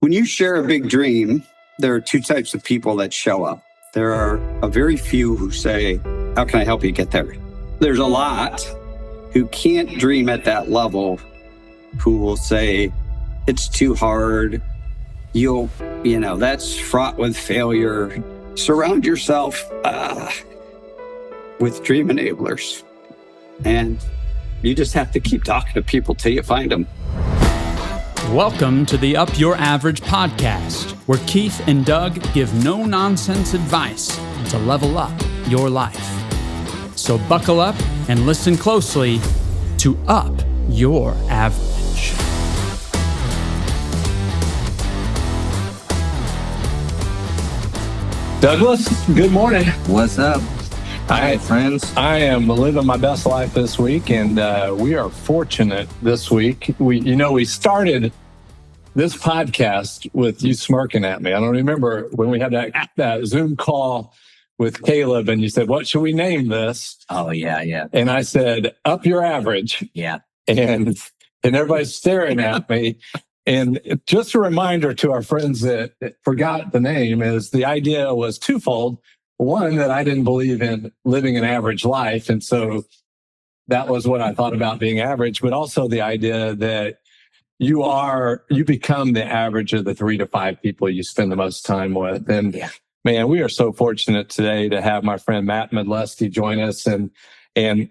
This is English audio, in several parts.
When you share a big dream, there are two types of people that show up. There are a very few who say, how can I help you get there? There's a lot who can't dream at that level, who will say, it's too hard. That's fraught with failure. Surround yourself with dream enablers. And you just have to keep talking to people till you find them. Welcome to the Up Your Average podcast, where Keith and Doug give no-nonsense advice to level up your life. So buckle up and listen closely to Up Your Average. Douglas, good morning. What's up? Hi, friends. I am living my best life this week, and we are fortunate this week. We started this podcast with you smirking at me. I don't remember when we had that Zoom call with Caleb, and you said, what should we name this? Oh, yeah. And I said, Up Your Average. Yeah. And everybody's staring at me. And just a reminder to our friends that forgot the name is the idea was twofold. One, that I didn't believe in living an average life. And so that was what I thought about being average, but also the idea that you become the average of the 3 to 5 people you spend the most time with. And man, we are so fortunate today to have my friend Matt Modleski join us. And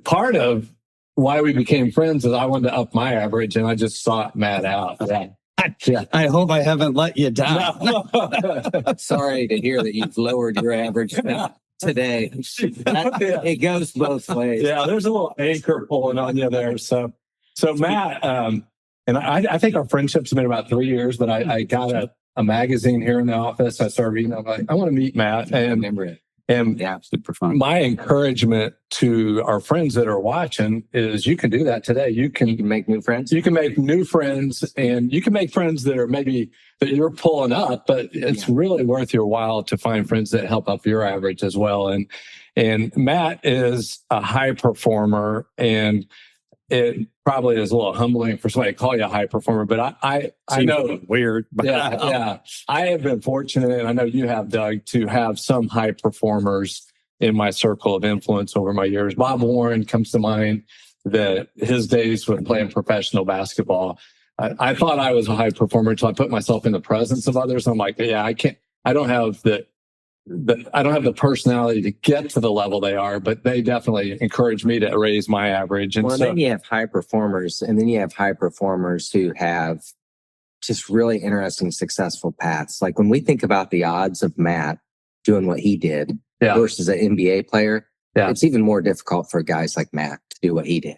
part of why we became friends is I wanted to up my average, and I just sought Matt out. Yeah. I hope I haven't let you down. No. Sorry to hear that you've lowered your average today. It goes both ways. Yeah, there's a little anchor pulling on you there. So Matt, and I think our friendship's been about 3 years, but I got a magazine here in the office. I started reading. I'm like, I want to meet Matt. And remember it. And yeah, super fun. My encouragement to our friends that are watching is you can do that today. You can make new friends. You can make new friends, and you can make friends that are maybe that you're pulling up, but it's really worth your while to find friends that help up your average as well. And Matt is a high performer, and it probably is a little humbling for somebody to call you a high performer, but I know weird. Yeah. I have been fortunate, and I know you have, Doug, to have some high performers in my circle of influence over my years. Bob Warren comes to mind, that his days with playing professional basketball. I thought I was a high performer until I put myself in the presence of others. I'm like, I don't have the personality to get to the level they are, but they definitely encourage me to raise my average. And then you have high performers, and then you have high performers who have just really interesting, successful paths. Like when we think about the odds of Matt doing what he did versus an NBA player, it's even more difficult for guys like Matt to do what he did.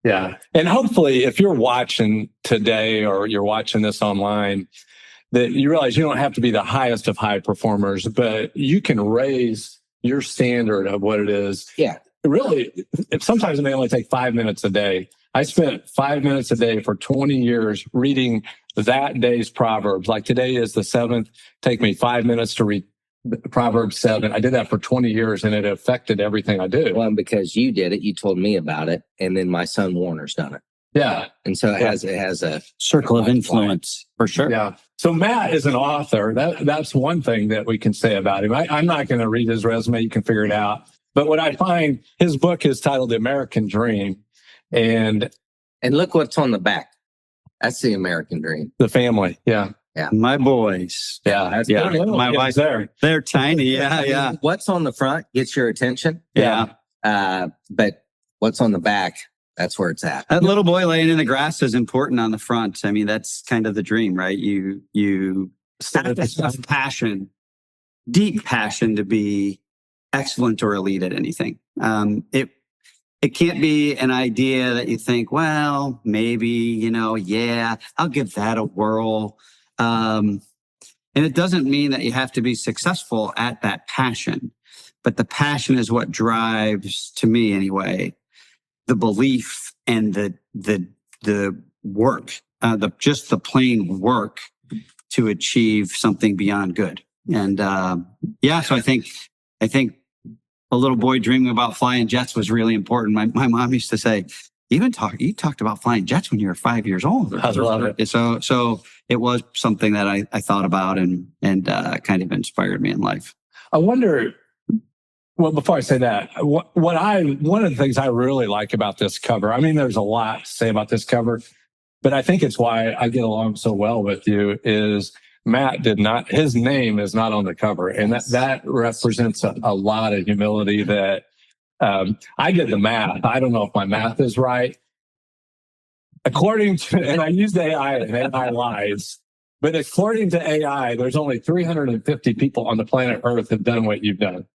Yeah. And hopefully if you're watching today or you're watching this online, that you realize you don't have to be the highest of high performers, but you can raise your standard of what it is. Yeah. Really, sometimes it may only take 5 minutes a day. I spent 5 minutes a day for 20 years reading that day's Proverbs. Like today is the 7th. Take me 5 minutes to read Proverbs 7. I did that for 20 years, and it affected everything I do. Well, because you did it, you told me about it, and then my son Warner's done it. Yeah. And so it has a circle of influence for sure. Yeah. So Matt is an author. That's one thing that we can say about him. I'm not going to read his resume. You can figure it out. But what I find, his book is titled The American Dream. And look what's on the back. That's the American dream. The family. Yeah. Yeah. My boys. Yeah. My wife's there. They're tiny. Yeah. What's on the front gets your attention. Yeah. But what's on the back, that's where it's at. That little boy laying in the grass is important on the front. I mean, that's kind of the dream, right? You have to have passion, deep passion to be excellent or elite at anything. It can't be an idea that you think, well, maybe, I'll give that a whirl. And it doesn't mean that you have to be successful at that passion, but the passion is what drives, to me anyway, the belief and the work, just the plain work to achieve something beyond good. And so I think a little boy dreaming about flying jets was really important. My mom used to say, you talked about flying jets when you were 5 years old. I love it. So it was something that I thought about and kind of inspired me in life. I wonder, well, before I say that, one of the things I really like about this cover, I mean, there's a lot to say about this cover, but I think it's why I get along so well with you is Matt his name is not on the cover. And that represents a lot of humility that, I did the math. I don't know if my math is right. According to, and I used AI and AI lies, but according to AI, there's only 350 people on the planet Earth have done what you've done.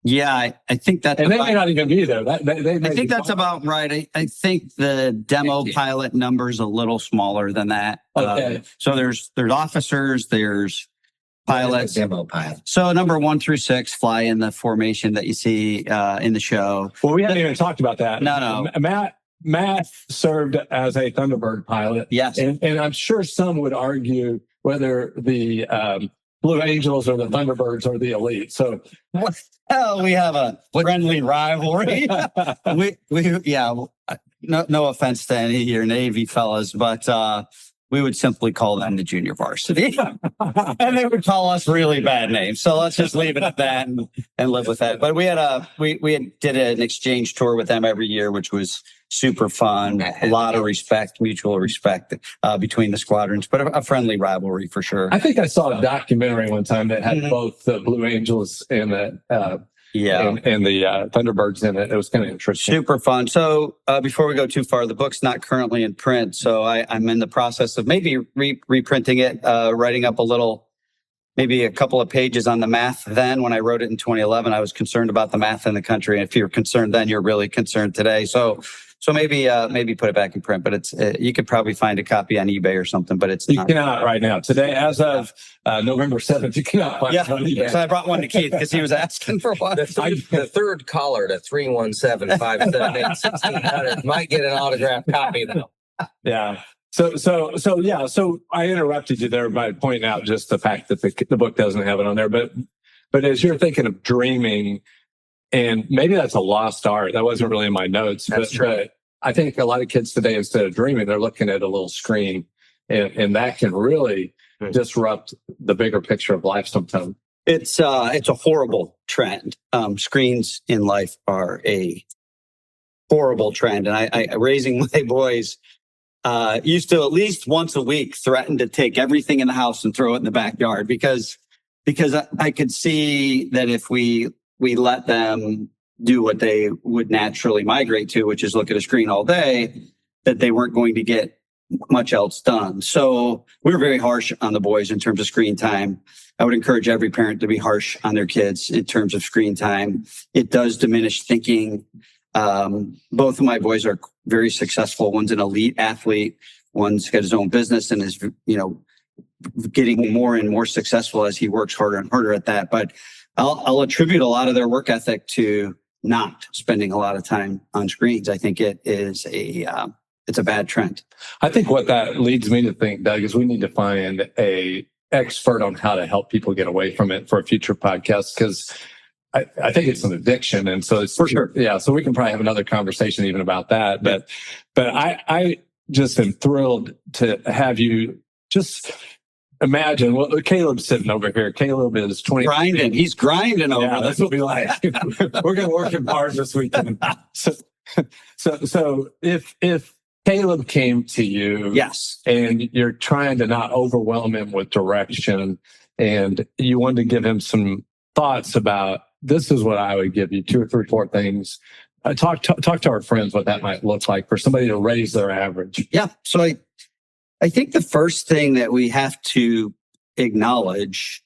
Yeah, I think that, and they may not even be there. I think that's about right. I think the demo pilot number's a little smaller than that. Okay. So there's officers, there's pilots. Demo pilot. So number 1 through 6 fly in the formation that you see in the show. Well, we haven't even talked about that. No. Matt served as a Thunderbird pilot. Yes, and I'm sure some would argue whether the Blue Angels or the Thunderbirds are the elite. So, well, we have a friendly rivalry. No offense to any of your Navy fellas, but we would simply call them the junior varsity, and they would call us really bad names. So let's just leave it at that and live with that. But we did an exchange tour with them every year, which was super fun. A lot of respect, mutual respect between the squadrons, but a friendly rivalry for sure. I think I saw a documentary one time that had both the Blue Angels and the and the Thunderbirds in it. It was kind of interesting. Super fun. So before we go too far, the book's not currently in print, so I'm in the process of maybe reprinting it, writing up maybe a couple of pages on the math. Then when I wrote it in 2011, I was concerned about the math in the country. And if you're concerned then, you're really concerned today. So maybe put it back in print, but you could probably find a copy on eBay or something, but you cannot right now. Today, as of November 7th, you cannot find it on eBay. So I brought one to Keith because he was asking for one. The third caller to 317-578-1600 might get an autographed copy though. Yeah. So I interrupted you there by pointing out just the fact that the book doesn't have it on there, but as you're thinking of dreaming, and maybe that's a lost art. That wasn't really in my notes. That's true. But I think a lot of kids today, instead of dreaming, they're looking at a little screen, and that can really disrupt the bigger picture of life sometimes. It's a horrible trend. Screens in life are a horrible trend. And I raising my boys, used to at least once a week threaten to take everything in the house and throw it in the backyard because I could see that if we let them do what they would naturally migrate to, which is look at a screen all day, that they weren't going to get much else done. So we were very harsh on the boys in terms of screen time. I would encourage every parent to be harsh on their kids in terms of screen time. It does diminish thinking. Both of my boys are very successful. One's an elite athlete. One's got his own business and is, getting more and more successful as he works harder and harder at that. But I'll attribute a lot of their work ethic to not spending a lot of time on screens. I think it is it's a bad trend. I think what that leads me to think, Doug, is we need to find a expert on how to help people get away from it for a future podcast, because I think it's an addiction. And so it's for sure. Yeah. So we can probably have another conversation even about that. But I just am thrilled to have you just imagine. Well, Caleb's sitting over here. Caleb is 20. Grinding. He's grinding over. Yeah, that's what we like. We're going to work him hard this weekend. So if Caleb came to you, yes, and you're trying to not overwhelm him with direction, and you wanted to give him some thoughts about, this is what I would give you, 2 or 3, 4 things. Talk to our friends what that might look like for somebody to raise their average. Yeah. So I think the first thing that we have to acknowledge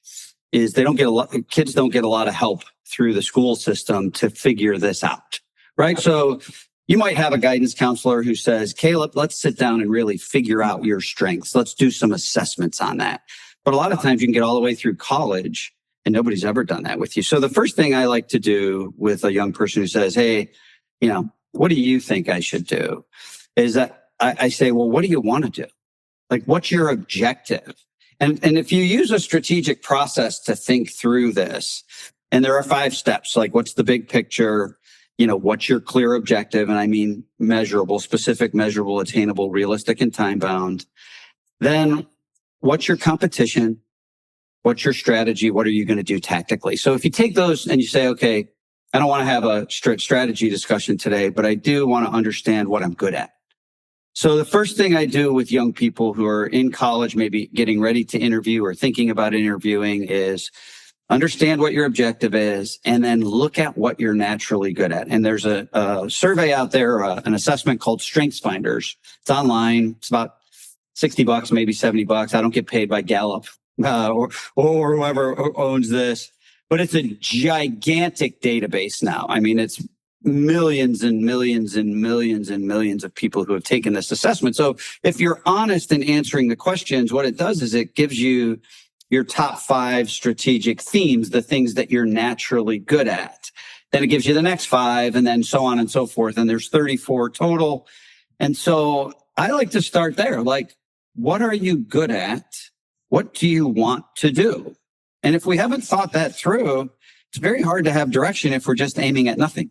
is kids don't get a lot of help through the school system to figure this out, right? So you might have a guidance counselor who says, Caleb, let's sit down and really figure out your strengths. Let's do some assessments on that. But a lot of times you can get all the way through college and nobody's ever done that with you. So the first thing I like to do with a young person who says, hey, what do you think I should do? Is that I say, well, what do you want to do? Like, what's your objective? And if you use a strategic process to think through this, and there are 5 steps, like what's the big picture? What's your clear objective? And I mean measurable, specific, measurable, attainable, realistic, and time bound. Then what's your competition? What's your strategy? What are you going to do tactically? So if you take those and you say, okay, I don't want to have a strategy discussion today, but I do want to understand what I'm good at. So the first thing I do with young people who are in college, maybe getting ready to interview or thinking about interviewing, is understand what your objective is and then look at what you're naturally good at. And there's a survey out there, an assessment called Strengths Finders. It's online. It's about $60, maybe $70. I don't get paid by Gallup or whoever owns this, but it's a gigantic database now. I mean, it's millions and millions and millions and millions of people who have taken this assessment. So if you're honest in answering the questions, what it does is it gives you your top 5 strategic themes, the things that you're naturally good at. Then it gives you the next 5 and then so on and so forth. And there's 34 total. And so I like to start there. Like, what are you good at? What do you want to do? And if we haven't thought that through, it's very hard to have direction if we're just aiming at nothing.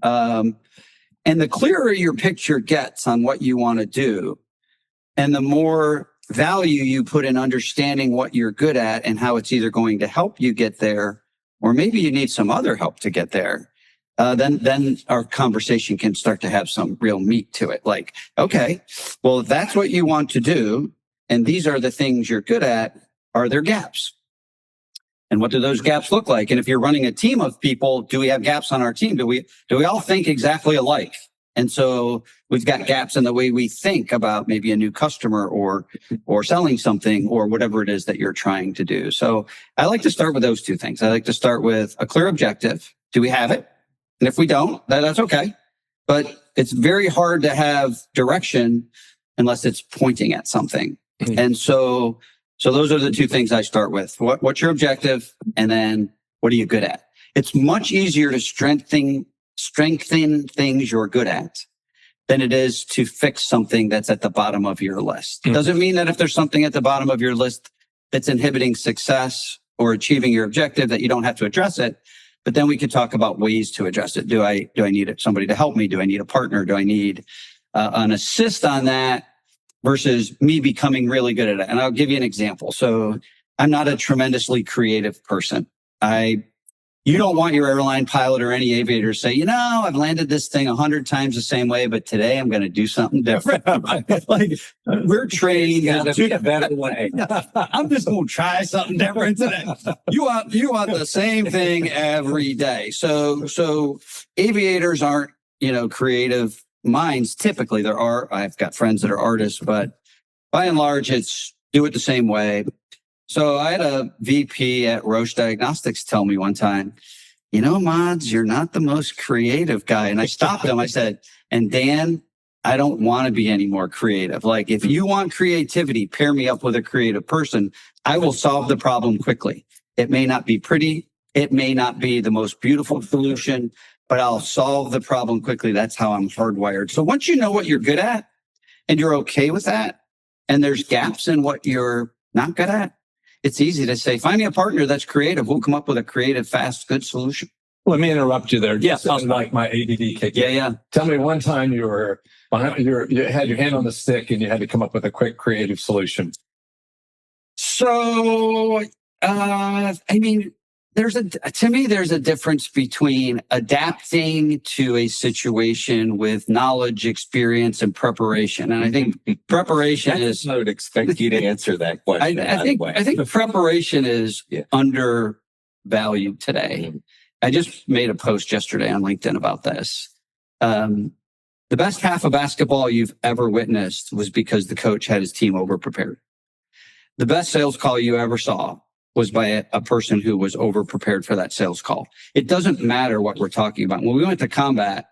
And the clearer your picture gets on what you want to do, and the more value you put in understanding what you're good at and how it's either going to help you get there, or maybe you need some other help to get there, then our conversation can start to have some real meat to it. Like, okay, well, if that's what you want to do, and these are the things you're good at, are there gaps? And what do those gaps look like? And if you're running a team of people, do we have gaps on our team? Do we all think exactly alike? And so we've got gaps in the way we think about maybe a new customer or selling something or whatever it is that you're trying to do. So I like to start with those 2 things. I like to start with a clear objective. Do we have it? And if we don't, that's okay. But it's very hard to have direction unless it's pointing at something. Mm-hmm. And so those are the 2 things I start with. What's your objective? And then what are you good at? It's much easier to strengthen things you're good at than it is to fix something that's at the bottom of your list. Mm-hmm. Doesn't mean that if there's something at the bottom of your list that's inhibiting success or achieving your objective that you don't have to address it. But then we could talk about ways to address it. Do I need somebody to help me? Do I need a partner? Do I need an assist on that versus me becoming really good at it? And I'll give you an example. So I'm not a tremendously creative person. You don't want your airline pilot or any aviator to say, I've landed this thing 100 times the same way, but today I'm going to do something different. Like, we're trained to a better way. I'm just going to try something different today. You want the same thing every day. So aviators aren't, creative minds. Typically I've got friends that are artists, but by and large, it's do it the same way. So I had a VP at Roche Diagnostics tell me one time, Mods, you're not the most creative guy. And I stopped him. I said, and Dan, I don't want to be any more creative. Like, if you want creativity, pair me up with a creative person. I will solve the problem quickly. It may not be pretty. It may not be the most beautiful solution, but I'll solve the problem quickly. That's how I'm hardwired. So once you know what you're good at and you're okay with that, and there's gaps in what you're not good at, it's easy to say, find me a partner that's creative. We'll come up with a creative, fast, good solution. Let me interrupt you there. Yes. Sounds like my ADD kick in. Yeah. Tell me one time you had your hand on the stick and you had to come up with a quick creative solution. So, there's a difference between adapting to a situation with knowledge, experience, and preparation. And I think preparation is... I would expect you to answer that question. I think preparation is undervalued today. Mm-hmm. I just made a post yesterday on LinkedIn about this. The best half of basketball you've ever witnessed was because the coach had his team over-prepared. The best sales call you ever saw was by a person who was over-prepared for that sales call. It doesn't matter what we're talking about. When we went to combat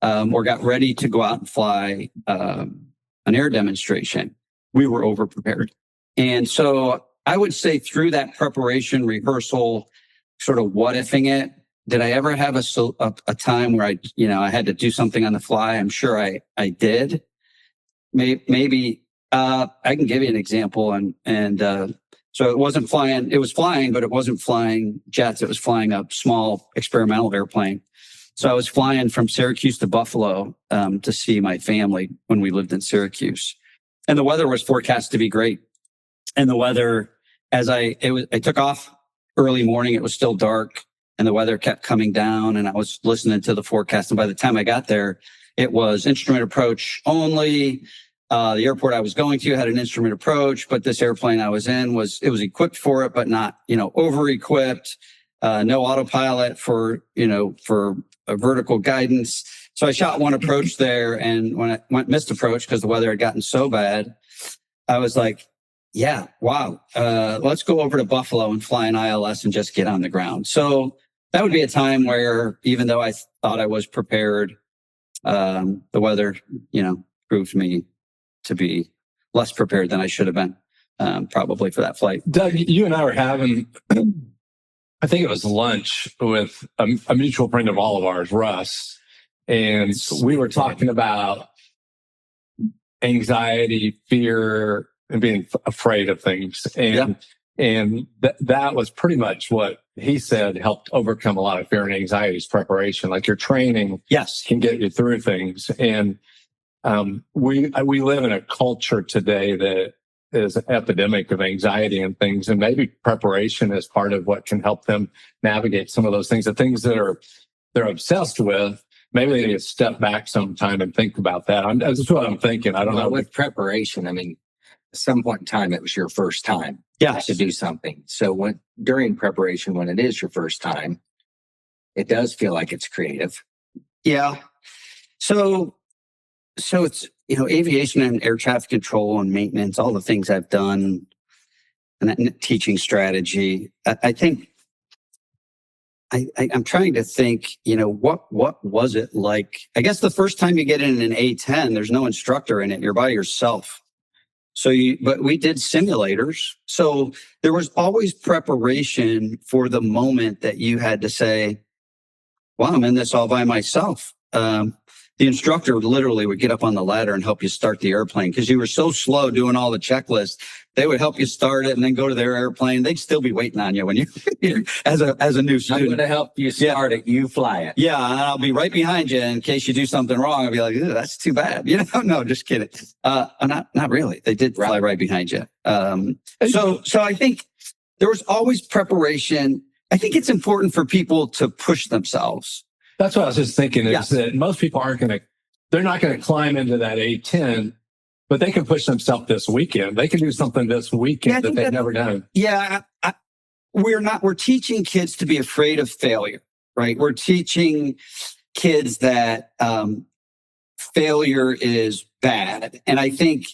or got ready to go out and fly an air demonstration, we were over-prepared. And so I would say through that preparation, rehearsal, sort of what-ifing it, did I ever have a time where I had to do something on the fly? I'm sure I did. Maybe I can give you an example. So it wasn't flying, it was flying, but it wasn't flying jets. It was flying a small experimental airplane. So I was flying from Syracuse to Buffalo to see my family when we lived in Syracuse. And the weather was forecast to be great. And the weather, I took off early morning, it was still dark and the weather kept coming down and I was listening to the forecast. And by the time I got there, it was instrument approach only. The airport I was going to had an instrument approach, but this airplane I was in was equipped for it, but not, over equipped, no autopilot for a vertical guidance. So I shot one approach there. And when I missed approach because the weather had gotten so bad, I was like, yeah, wow. Let's go over to Buffalo and fly an ILS and just get on the ground. So that would be a time where even though I thought I was prepared, the weather, proved me to be less prepared than I should have been, probably for that flight. Doug, you and I were having, I think it was lunch with a mutual friend of all of ours, Russ. And we were talking about anxiety, fear, and being afraid of things. And that was pretty much what he said helped overcome a lot of fear and anxiety is preparation. Like your training can get you through things. And we live in a culture today that is an epidemic of anxiety and things. And maybe preparation is part of what can help them navigate some of those things. The things that they're obsessed with, maybe they need to step back sometime and think about that. That's what I'm thinking. I don't know. With preparation, I mean, at some point in time, it was your first time to do something. So during preparation, when it is your first time, it does feel like it's creative. Yeah. So it's, aviation and air traffic control and maintenance, all the things I've done and that teaching strategy. I think I'm trying to think, what was it like? I guess the first time you get in an A-10, there's no instructor in it. You're by yourself. But we did simulators. So there was always preparation for the moment that you had to say, wow, I'm in this all by myself. The instructor literally would get up on the ladder and help you start the airplane because you were so slow doing all the checklists. They would help you start it and then go to their airplane. They'd still be waiting on you when you as a new student. I'm going to help you start it. You fly it. Yeah, and I'll be right behind you in case you do something wrong. I'll be like, that's too bad. No, just kidding. Not really. They did fly right behind you. So I think there was always preparation. I think it's important for people to push themselves. That's what I was just thinking is that most people they're not going to climb into that A-10, but they can push themselves this weekend. They can do something this weekend that they've never done. Yeah. We're teaching kids to be afraid of failure, right? We're teaching kids that failure is bad. And I think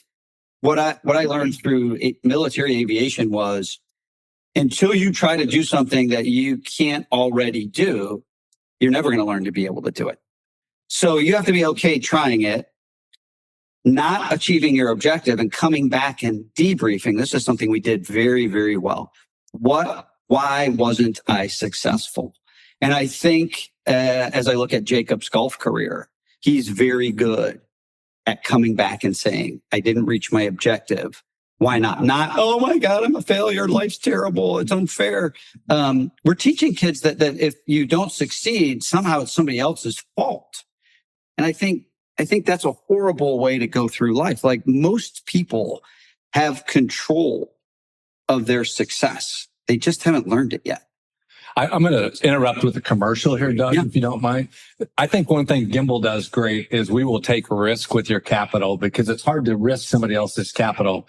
what I learned through military aviation was until you try to do something that you can't already do, you're never going to learn to be able to do it. So you have to be okay trying it, not achieving your objective and coming back and debriefing. This is something we did very, very well. Why wasn't I successful? And I think as I look at Jacob's golf career, he's very good at coming back and saying, I didn't reach my objective. Why not? Not, oh my God, I'm a failure. Life's terrible. It's unfair. We're teaching kids that if you don't succeed, somehow it's somebody else's fault. And I think that's a horrible way to go through life. Like most people have control of their success. They just haven't learned it yet. I'm going to interrupt with a commercial here, Doug, if you don't mind. I think one thing Gimbal does great is we will take risk with your capital because it's hard to risk somebody else's capital.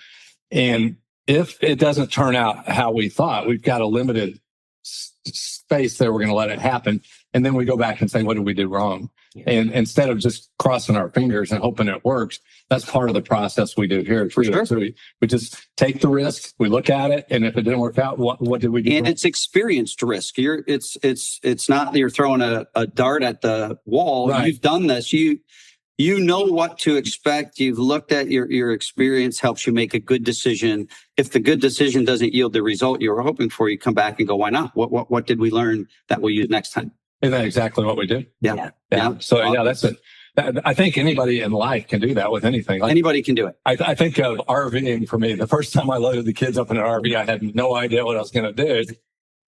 And if it doesn't turn out how we thought, we've got a limited space there. We're going to let it happen. And then we go back and say, what did we do wrong? And instead of just crossing our fingers and hoping it works, that's part of the process we do here. Sure. So we just take the risk, we look at it, and if it didn't work out, what did we do? And it's experienced risk. It's not that you're throwing a dart at the wall. Right. You've done this. You know what to expect. You've looked at your experience, helps you make a good decision. If the good decision doesn't yield the result you were hoping for, you come back and go, why not? What did we learn that we'll use next time? Isn't that exactly what we did? Yeah. So that's it. I think anybody in life can do that with anything. Like, anybody can do it. I think of RVing for me. The first time I loaded the kids up in an RV, I had no idea what I was going to do.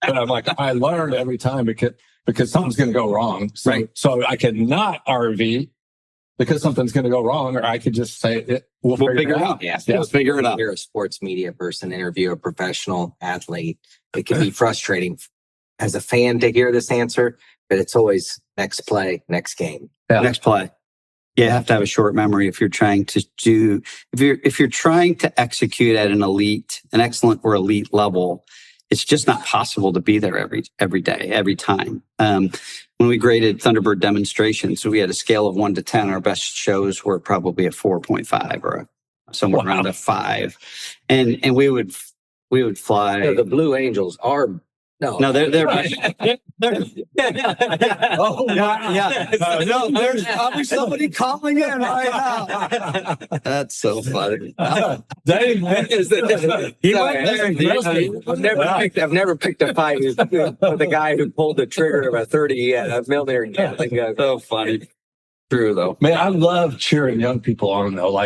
But I'm like, I learned every time because something's going to go wrong. So I could not RV because something's going to go wrong, or I could just say, we'll figure it out. Yeah. Let's figure it out. If you're a sports media person, interview a professional athlete, it can be frustrating as a fan to hear this answer, but it's always next play, next game. Yeah. Next play. You have to have a short memory if you're trying to do, if you're trying to execute at an excellent or elite level. It's just not possible to be there every day, every time. When we graded Thunderbird demonstrations, so we had a scale of 1 to 10. Our best shows were probably a 4.5 or somewhere around a 5, and we would fly. So the Blue Angels are No, they're oh yeah. No, there's probably somebody calling in right now. That's so funny. Dave, He went there. I've never picked a fight with the guy who pulled the trigger of a 30 millimeter Gatling gun. So funny. True though. man, I love cheering young people on though.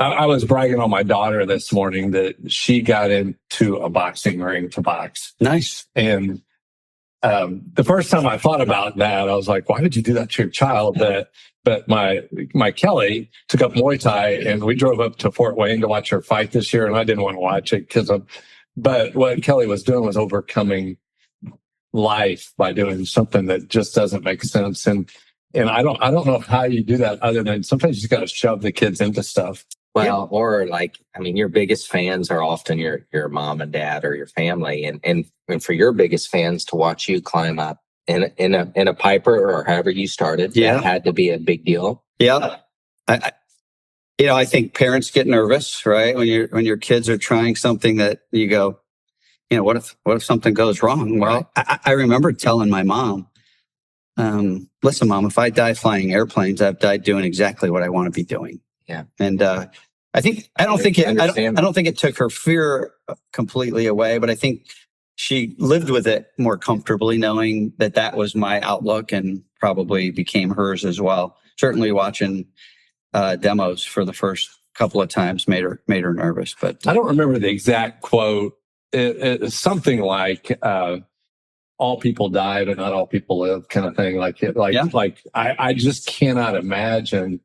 I was bragging on my daughter this morning that she got into a boxing ring to box. Nice. And the first time I thought about that, I was like, why did you do that to your child? But my Kelly took up Muay Thai, and we drove up to Fort Wayne to watch her fight this year. And I didn't want to watch it but what Kelly was doing was overcoming life by doing something that just doesn't make sense. And I don't know how you do that other than sometimes you just got to shove the kids into stuff. Well, or your biggest fans are often your mom and dad or your family, and for your biggest fans to watch you climb up in a Piper or however you started, that had to be a big deal. Yeah, I think parents get nervous, right? When your kids are trying something that you go, what if something goes wrong? Well, I remember telling my mom, listen, Mom, if I die flying airplanes, I've died doing exactly what I want to be doing. Yeah. And I don't think it took her fear completely away, but I think she lived with it more comfortably, knowing that was my outlook and probably became hers as well. Certainly watching demos for the first couple of times made her nervous, but I don't remember the exact quote. It's something like, all people die, but not all people live, kind of thing. I just cannot imagine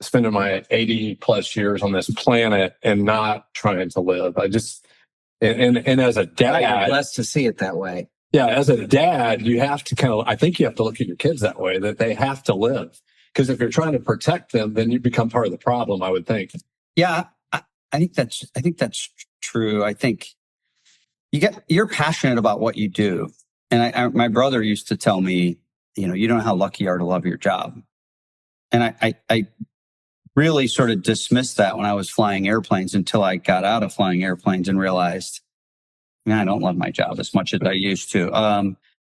spending my 80 plus years on this planet and not trying to live. And as a dad, I'm blessed to see it that way. Yeah. As a dad, you have to I think you have to look at your kids that way, that they have to live. Because if you're trying to protect them, then you become part of the problem, I would think. Yeah. I think that's true. I think you're passionate about what you do. And my brother used to tell me, you don't know how lucky you are to love your job. And I really sort of dismissed that when I was flying airplanes until I got out of flying airplanes and realized, man, I don't love my job as much as I used to.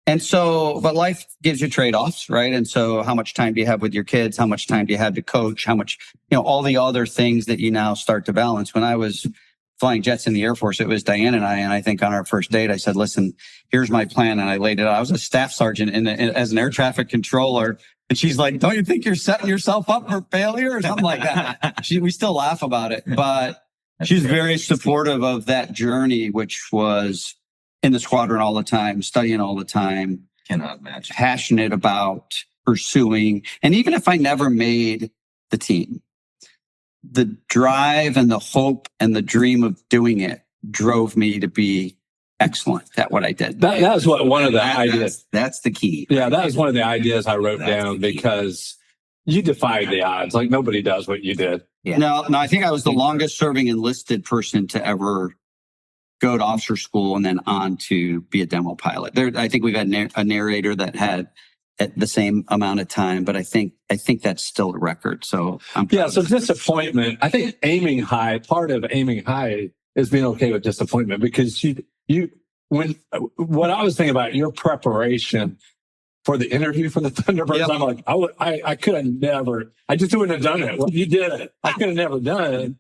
But life gives you trade-offs, right? And so how much time do you have with your kids? How much time do you have to coach? How much, all the other things that you now start to balance. When I was flying jets in the Air Force, it was Diane and I think on our first date, I said, listen, here's my plan. And I laid it out. I was a staff sergeant as an air traffic controller. And she's like, don't you think you're setting yourself up for failure or something like that? We still laugh about it, but she's very supportive of that journey, which was in the squadron all the time, studying all the time. Cannot imagine. Passionate about pursuing. And even if I never made the team, the drive and the hope and the dream of doing it drove me to be excellent at what I did. That was one of the ideas. That's the key. Yeah, that was one of the ideas I wrote down because you defied the odds. Like nobody does what you did. Yeah. No, I think I was the longest serving enlisted person to ever go to officer school and then on to be a demo pilot. I think we've had a narrator that had at the same amount of time, but I think that's still a record. So so disappointment. I think part of aiming high is being okay with disappointment, because what I was thinking about your preparation for the interview for the Thunderbirds, I'm like, I could have never, I just wouldn't have done it. Well, you did it. I could have never done it,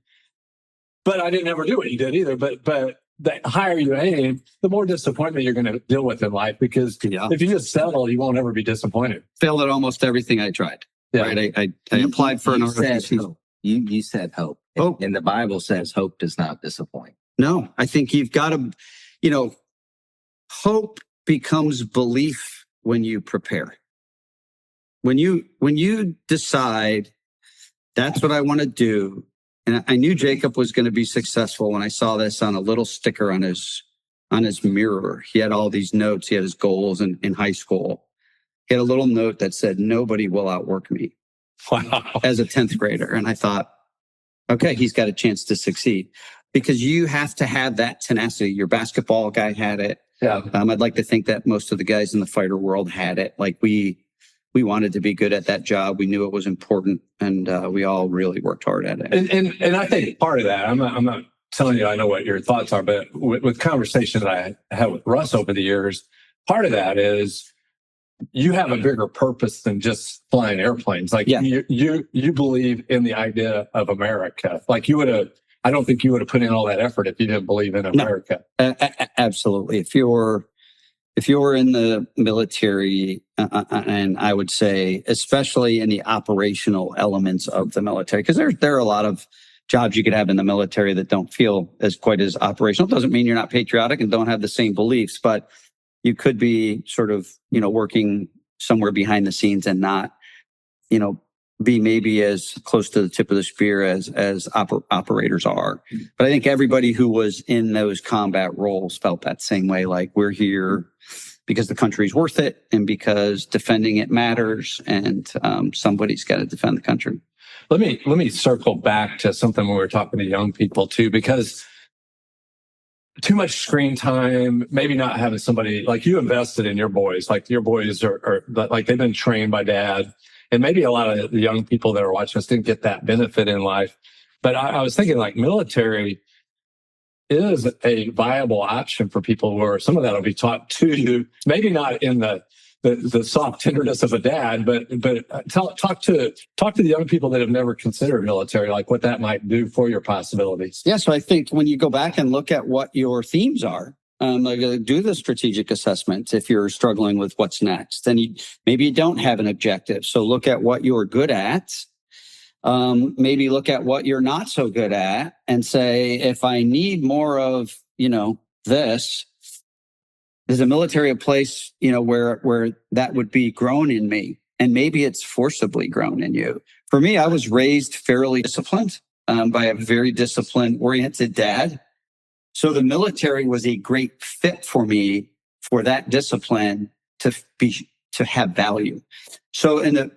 but I didn't ever do what you did either. But the higher you aim, the more disappointment you're going to deal with in life, because if you just settle, you won't ever be disappointed. Failed at almost everything I tried. Yeah. Right? I applied for an ROTC. You said hope. Hope. And the Bible says hope does not disappoint. No, I think you've got to, hope becomes belief when you prepare. when you decide that's what I want to do, and I knew Jacob was going to be successful when I saw this on a little sticker on his mirror. He had all these notes. He had his goals in high school. He had a little note that said, "Nobody will outwork me." Wow. As a 10th grader. And I thought, okay, he's got a chance to succeed, because you have to have that tenacity. Your basketball guy had it. Yeah. I'd like to think that most of the guys in the fighter world had it. Like we wanted to be good at that job. We knew it was important, and we all really worked hard at it. And I think part of that, I'm not telling you I know what your thoughts are, but with conversations that I had with Russ over the years, part of that is you have a bigger purpose than just flying airplanes. Like you believe in the idea of America. Like I don't think you would have put in all that effort if you didn't believe in America. No, absolutely. If you're in the military, and I would say, especially in the operational elements of the military, because there are a lot of jobs you could have in the military that don't feel quite as operational. Doesn't mean you're not patriotic and don't have the same beliefs, but you could be sort of, working somewhere behind the scenes and not, be maybe as close to the tip of the spear as operators are. But I think everybody who was in those combat roles felt that same way. Like, we're here because the country's worth it and because defending it matters, and somebody's got to defend the country. Let me circle back to something when we were talking to young people too, because too much screen time, maybe not having somebody like you invested in your boys. Like, your boys are like, they've been trained by dad. And maybe a lot of the young people that are watching us didn't get that benefit in life. But I was thinking, like, military is a viable option for people where some of that will be taught to you, maybe not in the soft tenderness of a dad, but talk to the young people that have never considered military, like what that might do for your possibilities. Yeah. So I think when you go back and look at what your themes are, do the strategic assessment if you're struggling with what's next. And maybe you don't have an objective. So look at what you're good at. Maybe look at what you're not so good at and say, if I need more of, this, is the military a place, where that would be grown in me? And maybe it's forcibly grown in you. For me, I was raised fairly disciplined by a very discipline-oriented dad. So the military was a great fit for me for that discipline to have value. So in the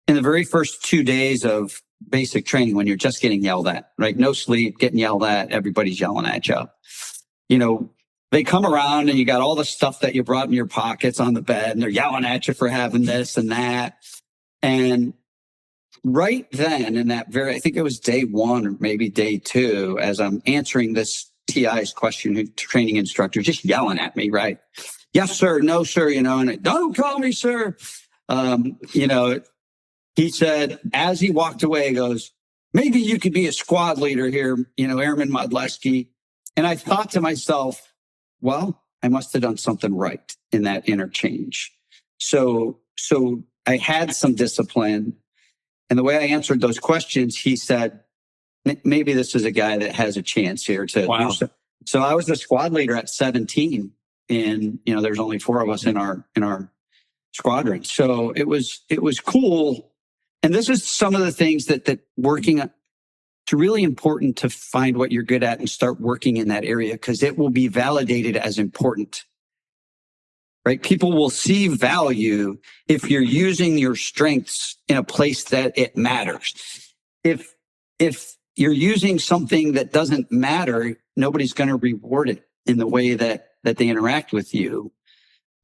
very first 2 days of basic training, when you're just getting yelled at, right? No sleep, getting yelled at, everybody's yelling at you. They come around and you got all the stuff that you brought in your pockets on the bed, and they're yelling at you for having this and that. And right then, I think it was day 1 or maybe day 2, as I'm answering this TI's question, training instructor just yelling at me, right? Yes, sir. No, sir. And don't call me sir. He said, as he walked away, he goes, maybe you could be a squad leader here, Airman Modleski. And I thought to myself, well, I must have done something right in that interchange. So I had some discipline. And the way I answered those questions, he said, maybe this is a guy that has a chance here to. Wow. So I was the squad leader at 17, and there's only 4 of us in our squadron. So it was cool. And this is some of the things that working on. It's really important to find what you're good at and start working in that area, because it will be validated as important, right? People will see value if you're using your strengths in a place that it matters. If you're using something that doesn't matter, nobody's going to reward it in the way that they interact with you,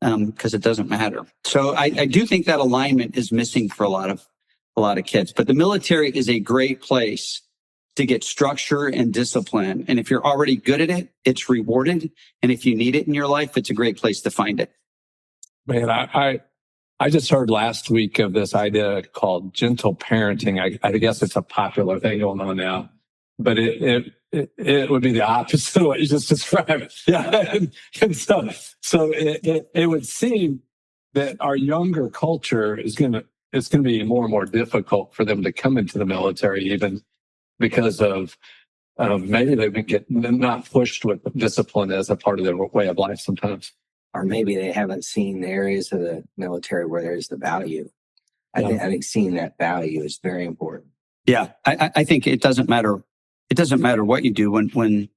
because it doesn't matter. So I do think that alignment is missing for a lot of kids. But the military is a great place to get structure and discipline. And if you're already good at it, it's rewarded. And if you need it in your life, it's a great place to find it. Man, I just heard last week of this idea called gentle parenting. I guess it's a popular thing going on now, but it would be the opposite of what you just described. Yeah. And so it would seem that our younger culture it's going to be more and more difficult for them to come into the military, even because of maybe they've been not pushed with discipline as a part of their way of life sometimes. or maybe they haven't seen the areas of the military where there's the value. I think seeing that value is very important. Yeah, I think it doesn't matter. It doesn't matter what you do. When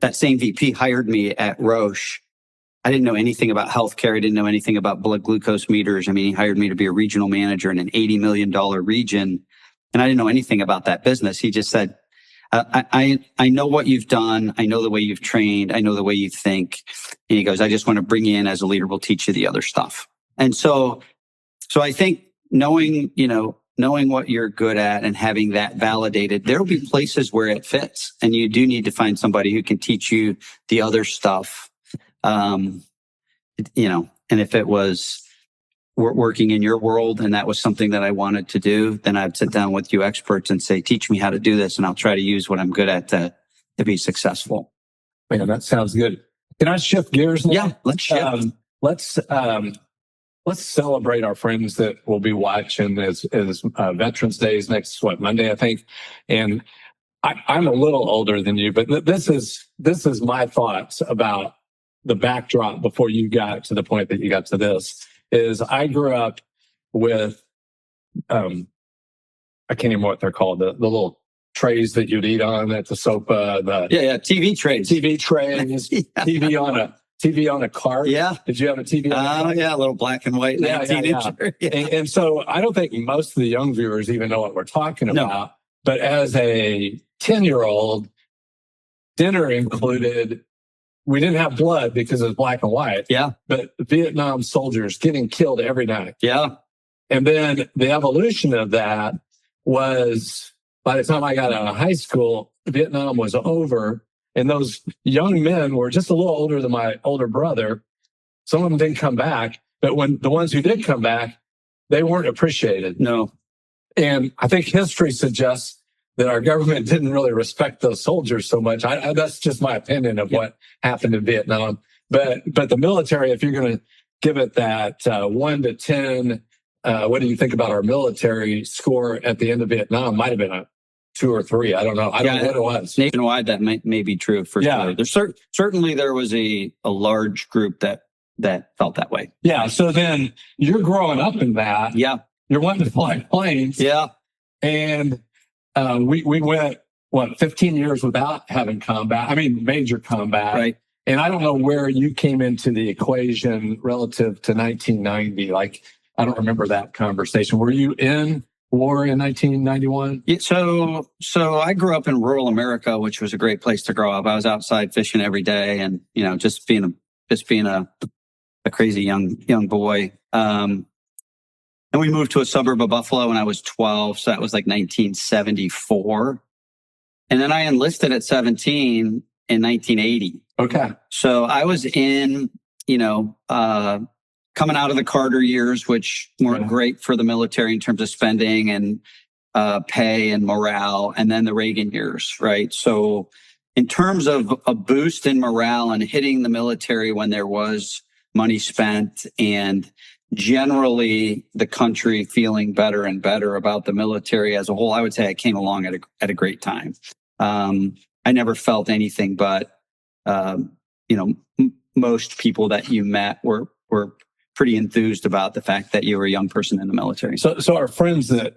that same VP hired me at Roche, I didn't know anything about healthcare. I didn't know anything about blood glucose meters. I mean, he hired me to be a regional manager in an $80 million region, and I didn't know anything about that business. He just said, I know what you've done. I know the way you've trained. I know the way you think. And he goes, I just want to bring you in as a leader. We'll teach you the other stuff. And so I think knowing what you're good at and having that validated, there'll be places where it fits. And you do need to find somebody who can teach you the other stuff. And if it was working in your world and that was something that I wanted to do, then I'd sit down with you experts and say, teach me how to do this. And I'll try to use what I'm good at to be successful. Man, that sounds good. Can I shift gears now? Yeah, let's shift. Let's celebrate our friends that will be watching as Veterans Day is next, Monday, I think. And I'm a little older than you, but this is my thoughts about the backdrop before you got to the point that you got to this. Is I grew up with, I can't even remember what they're called, the little trays that you'd eat on at the sofa. TV trays. TV on a cart. Yeah. Did you have a TV on a cart? Yeah, a little black and white 19-incher. Yeah. And so I don't think most of the young viewers even know what we're talking about. No. But as a 10-year-old, dinner included, we didn't have blood because it was black and white. Yeah. But Vietnam soldiers getting killed every night. Yeah. And then the evolution of that was, by the time I got out of high school, Vietnam was over. And those young men were just a little older than my older brother. Some of them didn't come back. But when the ones who did come back, they weren't appreciated. No. And I think history suggests that our government didn't really respect those soldiers so much. That's just my opinion of what happened in Vietnam. But the military, if you're going to give it that 1 to 10, what do you think about our military score at the end of Vietnam? Might have been a 2 or 3. I don't know. I don't know what it was. Nationwide, that may be true for sure. There's certainly there was a large group that felt that way. Yeah. So then you're growing up in that. Yeah. You're wanting to fly planes. Yeah. And we went, 15 years without having combat. I mean, major combat. Right. And I don't know where you came into the equation relative to 1990. Like, I don't remember that conversation. Were you in war in 1991? Yeah, so I grew up in rural America, which was a great place to grow up. I was outside fishing every day, and just being a crazy young boy. And we moved to a suburb of Buffalo when I was 12, so that was like 1974. And then I enlisted at 17 in 1980. Okay. So I was in, coming out of the Carter years, which weren't great for the military in terms of spending and pay and morale, and then the Reagan years, right? So in terms of a boost in morale and hitting the military when there was money spent and generally the country feeling better and better about the military as a whole, I would say I came along at a great time. I never felt anything but, most people that you met were pretty enthused about the fact that you were a young person in the military. So our friends that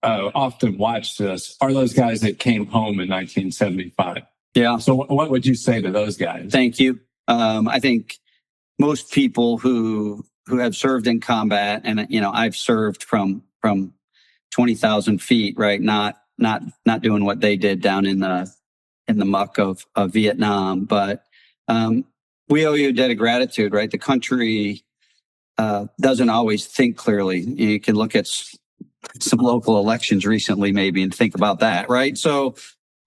often watch this are those guys that came home in 1975. Yeah. So what would you say to those guys? Thank you. I think most people who have served in combat, and I've served from 20,000 feet, right? Not doing what they did down in the muck of Vietnam, but we owe you a debt of gratitude, right? The country doesn't always think clearly. You can look at some local elections recently, maybe, and think about that, right? So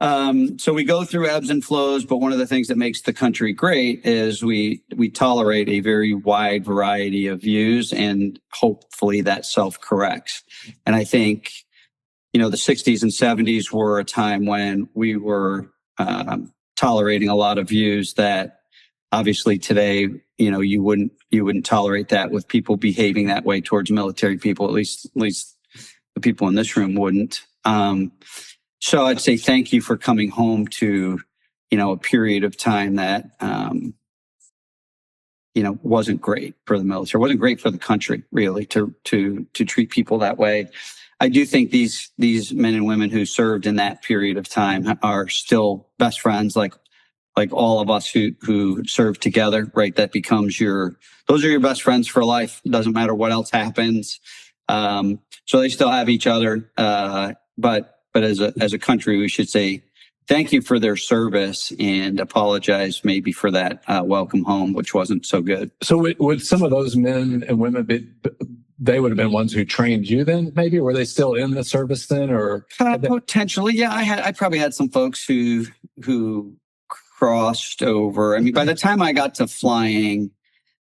we go through ebbs and flows, but one of the things that makes the country great is we tolerate a very wide variety of views, and hopefully that self-corrects. And I think, the 60s and 70s were a time when we were tolerating a lot of views that obviously today, you wouldn't tolerate that with people behaving that way towards military people. At least the people in this room wouldn't. So I'd say thank you for coming home to, a period of time that wasn't great for the military, wasn't great for the country, really, to treat people that way. I do think these men and women who served in that period of time are still best friends, like all of us who served together, right? That becomes those are your best friends for life. It doesn't matter what else happens. So they still have each other. But as a country, we should say thank you for their service and apologize maybe for that welcome home, which wasn't so good. So would some of those men and women they would have been ones who trained you then, maybe? Were they still in the service then, or? Potentially, yeah. I probably had some folks who crossed over. I mean, by the time I got to flying,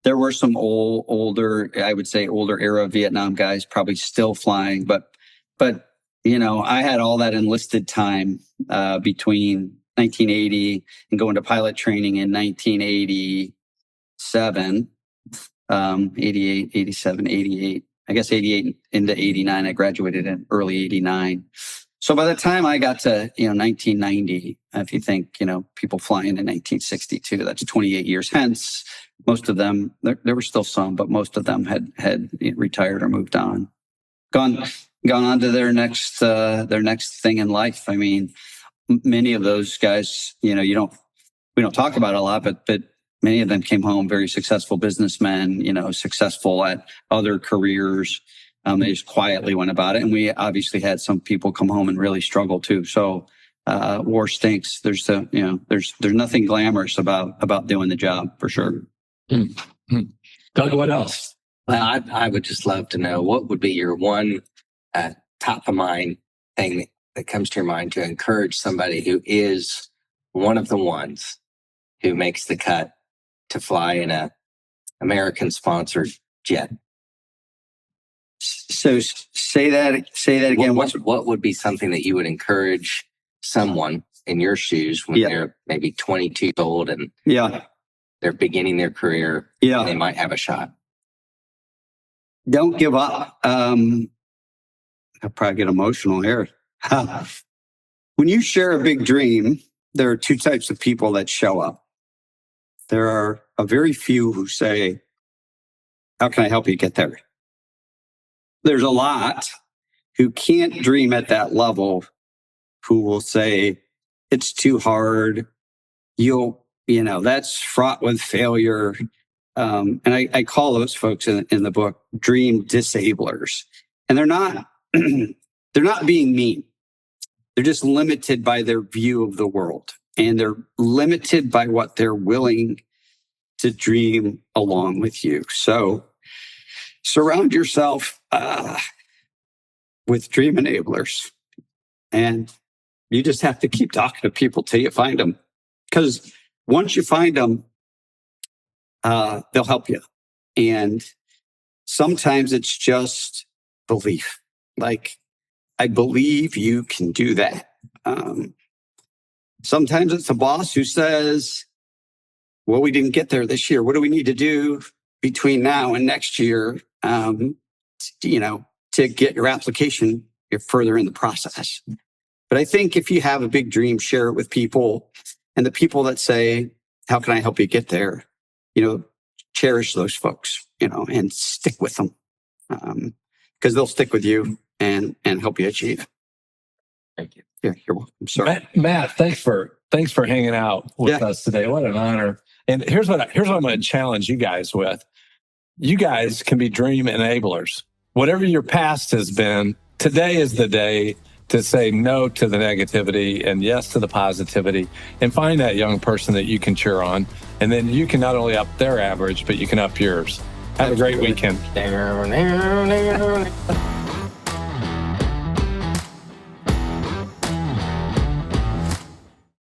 there were some older era Vietnam guys probably still flying, but I had all that enlisted time between 1980 and going to pilot training in 1987. 88, 87, 88, I guess 88 into 89. I graduated in early 89. So by the time I got to, 1990, if you think, people flying in 1962, that's 28 years hence. Most of them, there were still some, but most of them had retired or moved on, gone on to their next thing in life. I mean, many of those guys, we don't talk about it a lot, but many of them came home very successful businessmen, successful at other careers. They just quietly went about it. And we obviously had some people come home and really struggle too. So war stinks. There's nothing glamorous about doing the job, for sure. Mm-hmm. Doug, what else? Well, I would just love to know what would be your one top of mind thing that comes to your mind to encourage somebody who is one of the ones who makes the cut to fly in a American sponsored jet. So say that again. What would be something that you would encourage someone in your shoes when they're maybe 22 years old and they're beginning their career? And they might have a shot. Don't give up. I'll probably get emotional here. When you share a big dream, there are two types of people that show up. There are a very few who say, how can I help you get there? There's a lot who can't dream at that level, who will say, it's too hard. That's fraught with failure. And I call those folks in the book dream disablers. And they're not being mean. They're just limited by their view of the world. And they're limited by what they're willing to dream along with you. So surround yourself with dream enablers. And you just have to keep talking to people till you find them. Because once you find them, they'll help you. And sometimes it's just belief. Like, I believe you can do that. Sometimes it's a boss who says, well, we didn't get there this year. What do we need to do between now and next year, to get your application further in the process? But I think if you have a big dream, share it with people. And the people that say, how can I help you get there? Cherish those folks, and stick with them, because they'll stick with you and help you achieve. Thank you. Yeah, you're welcome. Sorry. Matt, thanks for hanging out with us today. What an honor. And here's what I'm going to challenge you guys with. You guys can be dream enablers. Whatever your past has been, today is the day to say no to the negativity and yes to the positivity, and find that young person that you can cheer on. And then you can not only up their average, but you can up yours. Have a great weekend.